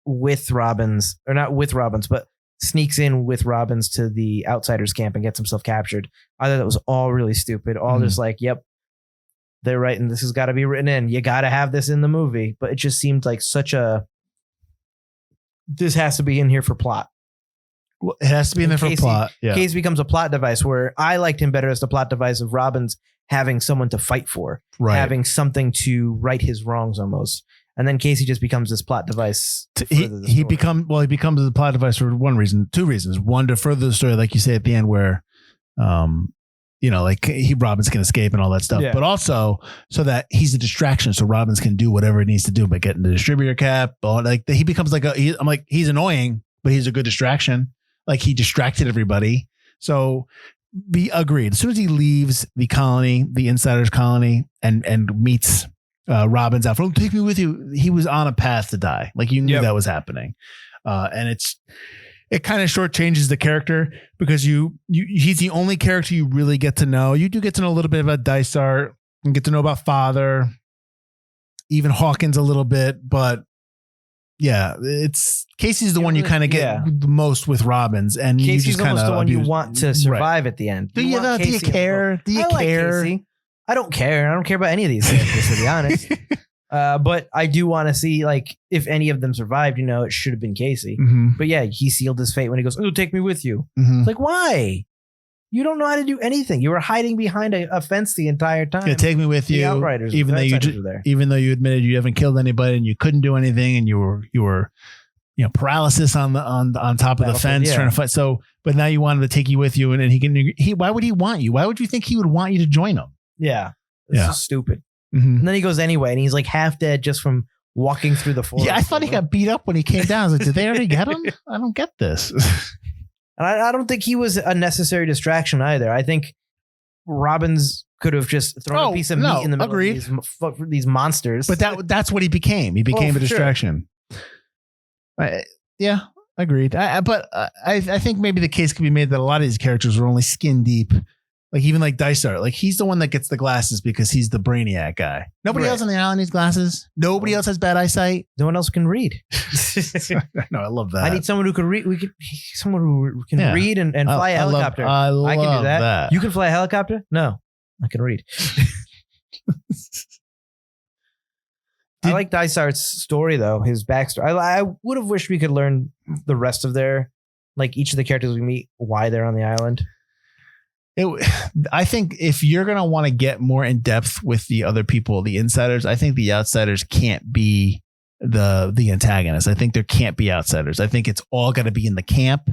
with Robbins, or not with Robbins, but sneaks in with Robbins to the Outsiders camp and gets himself captured. I thought that was all really stupid. All just like, yep, they're right, and this has got to be written in. You got to have this in the movie. But it just seemed like this has to be in here for plot. Well, it has to be in there for plot. Yeah. Casey becomes a plot device, where I liked him better as the plot device of Robbins having someone to fight for, having something to right his wrongs almost. And then Casey just becomes this plot deviis. He becomes the plot device for two reasons. One, to further the story, like you say at the end, where, Robbins can escape and all that stuff, but also so that he's a distraction, so Robbins can do whatever he needs to do by getting the distributor cap. He becomes he's annoying, but he's a good distraction. Like, he distracted everybody. So agreed. As soon as he leaves the colony, the Insiders colony, and meets Robbins out front, take me with you, he was on a path to die. Like, you knew that was happening. And it kind of shortchanges the character, because he's the only character you really get to know. You do get to know a little bit about Dysart and get to know about Father, even Hawkins a little bit, but yeah, Casey's the one you kind of get the most with Robbins, and Casey's you just kind of the one you want to survive at the end. Do you care? Do you care? Casey. I don't care. I don't care about any of these characters, to be honest. But I do want to see, like, if any of them survived, it should have been Casey. Mm-hmm. But yeah, he sealed his fate when he goes, "Oh, take me with you." Mm-hmm. It's like, why? You don't know how to do anything. You were hiding behind a fence the entire time. Yeah, take me with you. Outriders, even though you admitted you haven't killed anybody and you couldn't do anything, and you were paralysis on top of the fence trying to fight. So, but now you wanted to take you with you, and why would he want you? Why would you think he would want you to join him? Yeah, this is stupid. Mm-hmm. And then he goes anyway, and he's like half dead just from walking through the forest. Yeah, I thought he got beat up when he came down. I was like, did they already get him? I don't get this. And I don't think he was a necessary distraction either. I think Robbins could have just thrown a piece of meat in the middle of these monsters. But that's what he became. He became a distraction. Sure. Yeah, agreed. But I think maybe the case could be made that a lot of these characters were only skin deep. Like, even like Dysart, like, he's the one that gets the glasses because he's the brainiac guy. Nobody else on the island needs glasses. Nobody else has bad eyesight. No one else can read. No, I love that. I need someone who can read. Someone who can read and fly a helicopter. I can do that. You can fly a helicopter? No, I can read. I like Dysart's story, though, his backstory. I would have wished we could learn the rest of each of the characters we meet, why they're on the island. I think if you're going to want to get more in depth with the other people, the Insiders, I think the Outsiders can't be the antagonist. I think there can't be Outsiders. I think it's all got to be in the camp,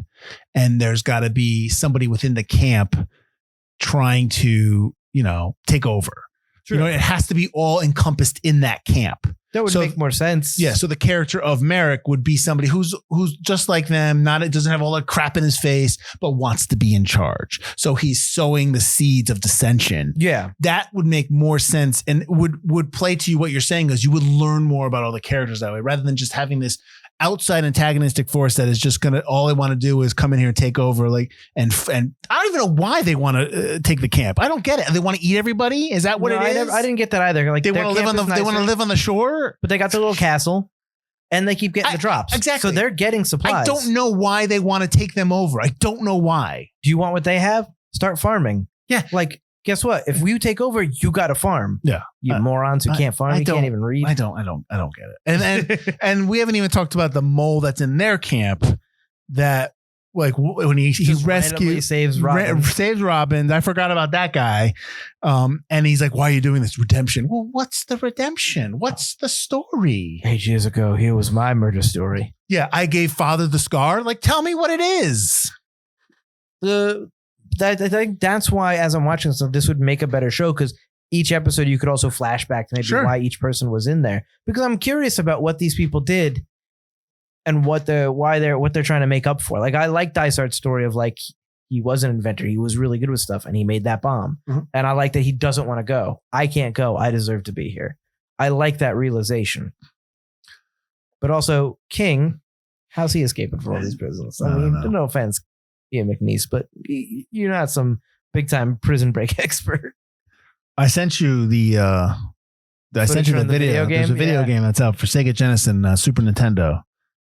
and there's got to be somebody within the camp trying to, take over. Sure. It has to be all encompassed in that camp. That would make more sense. Yeah. So the character of Merrick would be somebody who's just like them, doesn't have all that crap in his face, but wants to be in charge. So he's sowing the seeds of dissension. Yeah. That would make more sense, and would play to you what you're saying, is you would learn more about all the characters that way, rather than just having this outside antagonistic force that is just all they want to do is come in here and take over. And I don't even know why they want to take the camp. I don't get it. They want to eat everybody. Is that what it is? I didn't get that either. Like, they want to live on the shore, but they got the little castle, and they keep getting the drops. Exactly. So they're getting supplies. I don't know why they want to take them over. I don't know why. Do you want what they have? Start farming. Yeah. Like, guess what? If we take over, you got to farm. Yeah. You morons who can't farm. You can't even read. I don't get it. And we haven't even talked about the mole that's in their camp that like when he rescues saves Robin. Saves Robin. I forgot about that guy. And he's like, why are you doing this? Redemption. Well, what's the redemption? What's the story? 8 years ago, here was my murder story. Yeah, I gave father the scar. Like, tell me what it is. I think that's why, as I'm watching stuff, this would make a better show, because each episode you could also flash back to maybe why each person was in there, because I'm curious about what these people did and what they're trying to make up for. Like, I like Dysart's story of like, he was an inventor, he was really good with stuff, and he made that bomb. Mm-hmm. And I like that he doesn't want to go. I can't go. I deserve to be here. I like that realization. But also, King, how's he escaping from all these prisons? I mean, no offense, Ian McNeice, but you're not some big time prison break expert. I sent you the video game. There's a video game that's out for Sega Genesis and Super Nintendo.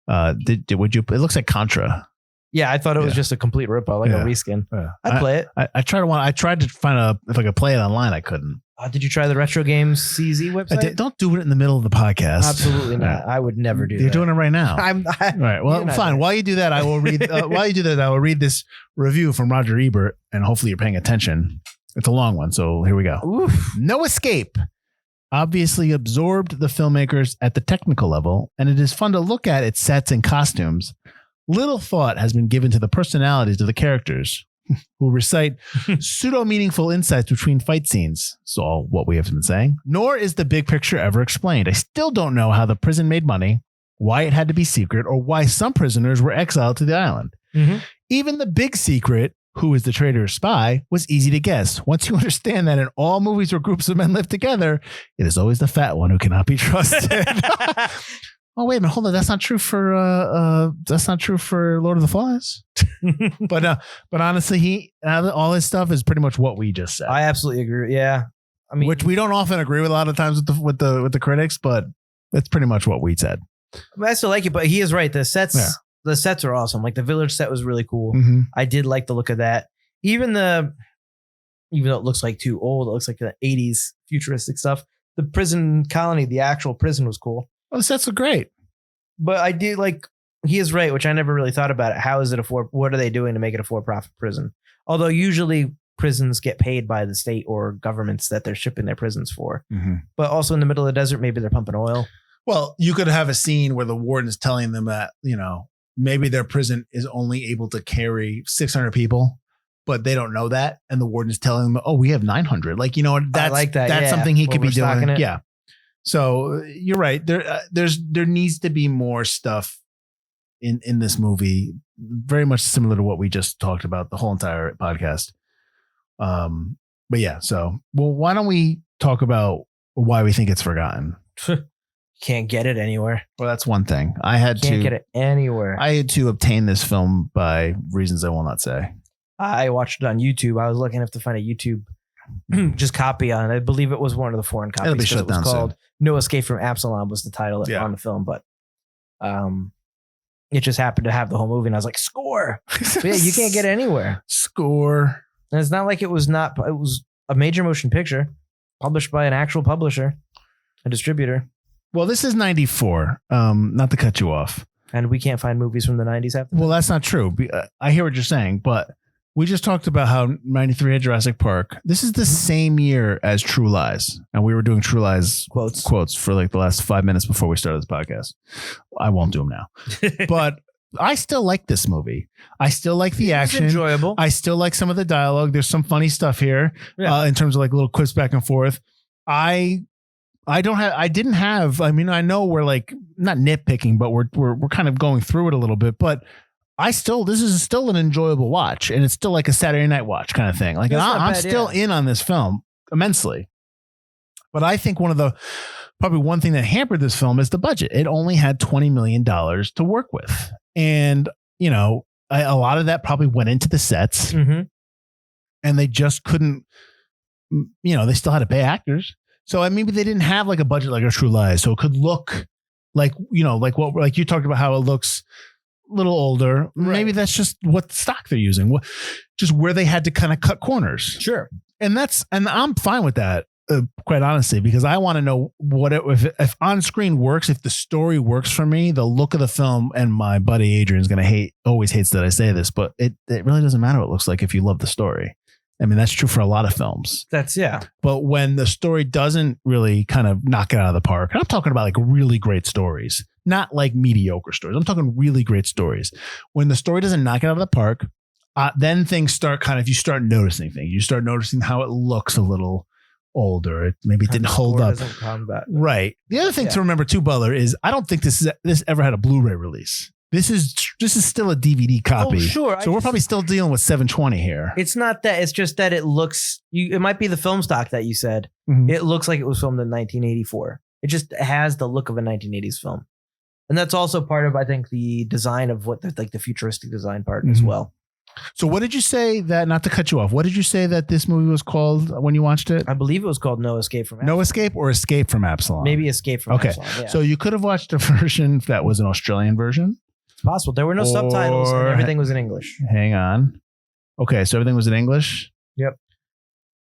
Would you? It looks like Contra. Yeah, I thought it was just a complete ripoff, like a reskin. Yeah. I'd play it. I tried to find if I could play it online. I couldn't. Did you try the Retro Games CZ website? Don't do it in the middle of the podcast. Absolutely not. I would never do that. You're doing it right now. Right. Well, fine. While you do that, I will read. I will read this review from Roger Ebert, and hopefully you're paying attention. It's a long one, so here we go. Oof. No Escape obviously absorbed the filmmakers at the technical level, and it is fun to look at its sets and costumes. Little thought has been given to the personalities of the characters, who recite pseudo-meaningful insights between fight scenes. So all what we have been saying. Nor is the big picture ever explained. I still don't know how the prison made money, why it had to be secret, or why some prisoners were exiled to the island. Mm-hmm. Even the big secret, who is the traitor or spy, was easy to guess. Once you understand that in all movies where groups of men live together, it is always the fat one who cannot be trusted. Oh, wait a minute. Hold on. That's not true for Lord of the Flies. But honestly, all his stuff is pretty much what we just said. I absolutely agree. Yeah. I mean, which we don't often agree with a lot of times with the critics, but that's pretty much what we said. I still like it, but he is right. The sets are awesome. Like the village set was really cool. Mm-hmm. I did like the look of that. Even though it looks like too old, it looks like the 80s futuristic stuff. The prison colony, the actual prison was cool. Oh, the sets are great. But I do like, he is right, which I never really thought about it. How is it what are they doing to make it a for-profit prison? Although usually prisons get paid by the state or governments that they're shipping their prisons for. Mm-hmm. But also in the middle of the desert, maybe they're pumping oil. Well, you could have a scene where the warden is telling them that, maybe their prison is only able to carry 600 people, but they don't know that. And the warden is telling them, oh, we have 900. Like, that's like that. That's something he could be doing. It. Yeah. So you're right. There needs to be more stuff in this movie, very much similar to what we just talked about the whole entire podcast. But yeah, why don't we talk about why we think it's forgotten? Can't get it anywhere. Well, that's one thing. Can't get it anywhere. I had to obtain this film by reasons I will not say. I watched it on YouTube. I was lucky enough to find a YouTube just copy on it. I believe it was one of the foreign copies. It'll be shut down called soon. No Escape from Absalom was the title on the film, but it just happened to have the whole movie, and I was like, score. But yeah, you can't get it anywhere. Score. And it's not like it was a major motion picture published by an actual publisher, a distributor. Well, this is 94. Not to cut you off. And we can't find movies from the 90s after that. Well, that's not true. I hear what you're saying, but we just talked about how 93 had Jurassic Park. This is the same year as True Lies. And we were doing True Lies quotes for like the last 5 minutes before we started this podcast. I won't do them now. But I still like this movie. I still like the action. It's enjoyable. I still like some of the dialogue. There's some funny stuff here in terms of like little quips back and forth. I know we're like not nitpicking, but we're kind of going through it a little bit, but this is still an enjoyable watch, and it's still like a Saturday night watch kind of thing. Like I'm still in on this film immensely, but I think probably one thing that hampered this film is the budget. It only had $20 million to work with. And, a lot of that probably went into the sets, mm-hmm. and they just couldn't, they still had to pay actors. So maybe they didn't have like a budget like a True Lies. So it could look like, like you talked about how it looks a little older. Right. Maybe that's just what stock they're using, just where they had to kind of cut corners. Sure. And I'm fine with that. quite honestly, because I want to know if on screen works, if the story works for me, the look of the film, and my buddy Adrian's going to always hates that I say this, but it really doesn't matter what it looks like if you love the story. I mean, that's true for a lot of films. But when the story doesn't really kind of knock it out of the park, and I'm talking about like really great stories, not like mediocre stories. I'm talking really great stories. When the story doesn't knock it out of the park, then things start you start noticing things. You start noticing how it looks a little older. It maybe didn't hold up. Right. The other thing to remember too, Butler, is I don't think this ever had a Blu-ray release. This is still a DVD copy. Oh, sure. So we're probably still dealing with 720 here. It's not that. It's just that it looks. It might be the film stock that you said. Mhm. It looks like it was filmed in 1984. It just has the look of a 1980s film, and that's also part of, I think, the design of what the futuristic design part as well. So what did you say that? Not to cut you off. What did you say that this movie was called when you watched it? I believe it was called No Escape from Absalom. No Escape or Escape from Absalom? Maybe Escape from Absalom. Yeah. So you could have watched a version that was an Australian version. It's possible. There were no subtitles and everything was in English. Hang on. Okay, so everything was in English? Yep.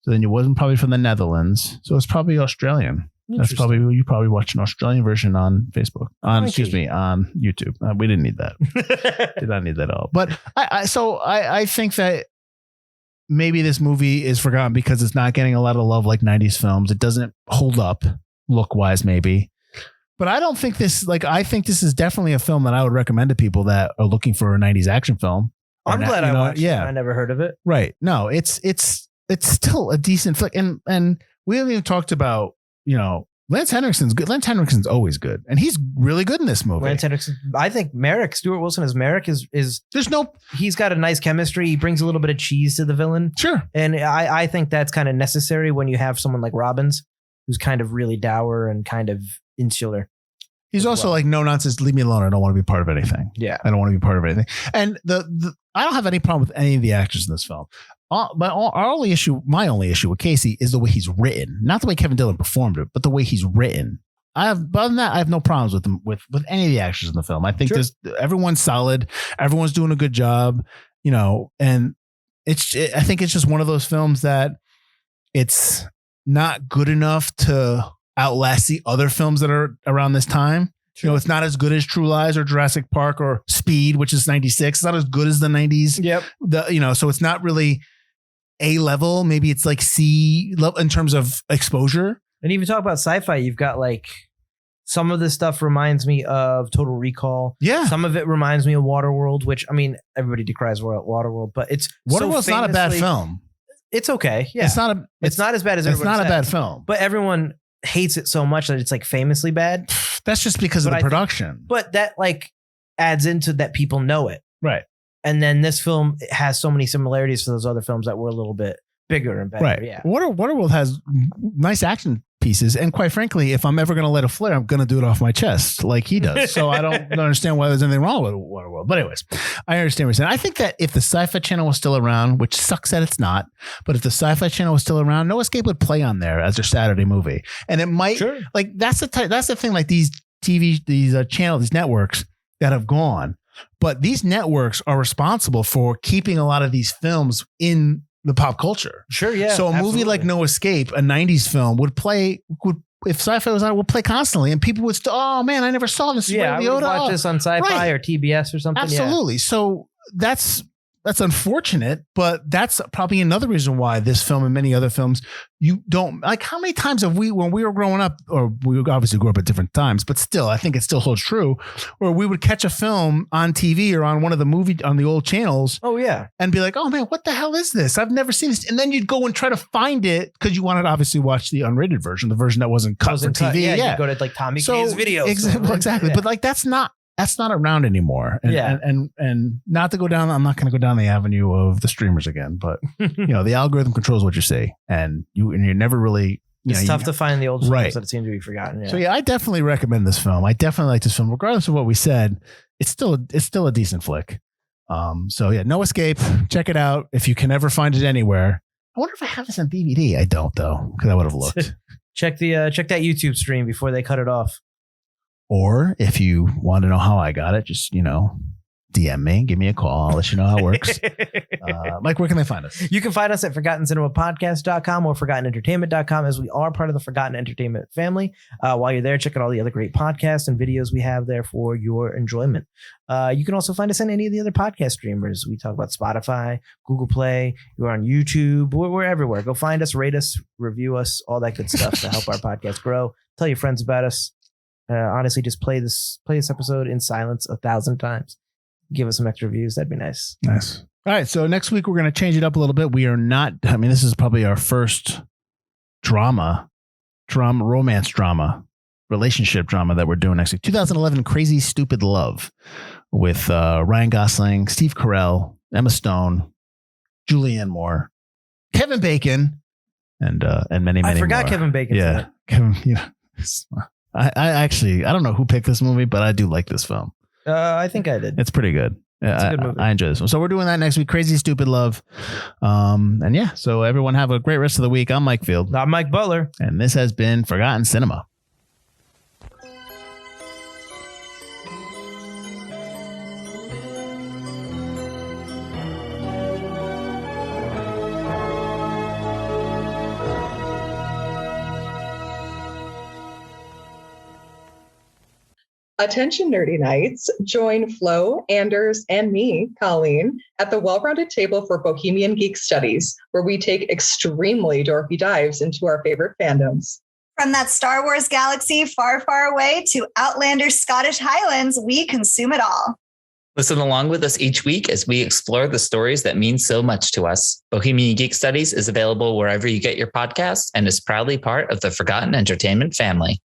So then it wasn't probably from the Netherlands. So it's probably Australian. That's probably, you probably watched an Australian version on Facebook. On YouTube. We didn't need that. Did not need that at all. But I think that maybe this movie is forgotten because it's not getting a lot of love like 90s films. It doesn't hold up look wise, maybe. But I don't think I think this is definitely a film that I would recommend to people that are looking for a 90s action film. I'm glad I watched it. I never heard of it. Right. No, it's still a decent flick. And we haven't even talked about, Lance Henriksen's good. Lance Henriksen's always good. And he's really good in this movie. Lance Henriksen. I think Stuart Wilson as Merrick is he's got a nice chemistry. He brings a little bit of cheese to the villain. Sure. And I think that's kind of necessary when you have someone like Robbins, who's kind of really dour and kind of insular. He's also like, no nonsense, leave me alone. I don't want to be part of anything. Yeah. I don't want to be part of anything. And I don't have any problem with any of the actors in this film. My only issue with Casey is the way he's written, not the way Kevin Dillon performed it, but the way he's written. Other than that, I have no problems with them with any of the actors in the film. I think everyone's solid, everyone's doing a good job, and I think it's just one of those films that it's not good enough to outlast the other films that are around this time. Sure. It's not as good as True Lies or Jurassic Park or Speed, which is 96. It's not as good as the 90s. Yep. So it's not really A level. Maybe it's like C level in terms of exposure. And even talk about sci-fi, you've got like some of this stuff reminds me of Total Recall. Yeah. Some of it reminds me of Waterworld, which, I mean, everybody decries Waterworld, but Waterworld's not a bad film. It's okay. Yeah. It's not as bad as everyone It's not says, a bad film. But everyone hates it so much that it's like famously bad. That's just because of the production. But that like adds into that people know it. Right. And then this film has so many similarities to those other films that were a little bit bigger and better. Right. Yeah. Waterworld has nice action pieces. And quite frankly, if I'm ever going to let a flare, I'm going to do it off my chest like he does. So I don't understand why there's anything wrong with Waterworld. But anyways, I understand what you're saying. I think that if the Sci-Fi Channel was still around, which sucks that it's not, but if the Sci-Fi Channel was still around, No Escape would play on there as their Saturday movie. And it might, like, that's the thing, like these channels, these networks that have gone. But these networks are responsible for keeping a lot of these films in the pop culture. Sure, yeah. So a movie like No Escape, a 90s film, would if Sci-Fi was on, it would play constantly, and people would still, oh man, I never saw this. Yeah, Ray Liotta. I would watch this on Sci-Fi or TBS or something. Absolutely. Yeah. So that's unfortunate, but that's probably another reason why this film and many other films, you don't like. How many times have when we were growing up, or we obviously grew up at different times, but still, I think it still holds true, where we would catch a film on TV or on one of the on the old channels. Oh yeah. And be like, oh man, what the hell is this? I've never seen this. And then you'd go and try to find it because you wanted to obviously watch the unrated version, the version that wasn't cut for TV. Yeah. You go to like Tommy K's videos. Exactly. Yeah. But like, that's not around anymore. And not to go down, I'm not going to go down the avenue of the streamers again, but the algorithm controls what you see, and you're never really, it's tough to find the old films that seem to be forgotten. Yeah. So I definitely recommend this film. I definitely like this film, regardless of what we said. It's still a decent flick. No Escape. Check it out if you can ever find it anywhere. I wonder if I have this on DVD. I don't though, because I would have looked. check that YouTube stream before they cut it off. Or if you want to know how I got it, just, DM me, give me a call. I'll let you know how it works. Mike, where can they find us? You can find us at ForgottenCinemaPodcast.com or ForgottenEntertainment.com, as we are part of the Forgotten Entertainment family. While you're there, check out all the other great podcasts and videos we have there for your enjoyment. You can also find us on any of the other podcast streamers. We talk about Spotify, Google Play. We're on YouTube. We're everywhere. Go find us, rate us, review us, all that good stuff to help our podcast grow. Tell your friends about us. Honestly, just play this episode in silence 1,000 times. Give us some extra views. That'd be nice. Nice. All right. So next week, we're going to change it up a little bit. We are not, this is probably our first romance drama, relationship drama that we're doing next week. 2011 Crazy Stupid Love with Ryan Gosling, Steve Carell, Emma Stone, Julianne Moore, Kevin Bacon, and many more. I forgot Kevin Bacon. Yeah. Kevin, I don't know who picked this movie, but I do like this film. I think I did. It's pretty good. It's a good movie. I enjoy this one. So we're doing that next week. Crazy Stupid Love. So everyone have a great rest of the week. I'm Mike Field. I'm Mike Butler. And this has been Forgotten Cinema. Attention Nerdy Nights, join Flo, Anders, and me, Colleen, at the well-rounded table for Bohemian Geek Studies, where we take extremely dorky dives into our favorite fandoms. From that Star Wars galaxy far, far away to Outlander's Scottish Highlands, we consume it all. Listen along with us each week as we explore the stories that mean so much to us. Bohemian Geek Studies is available wherever you get your podcasts and is proudly part of the Forgotten Entertainment family.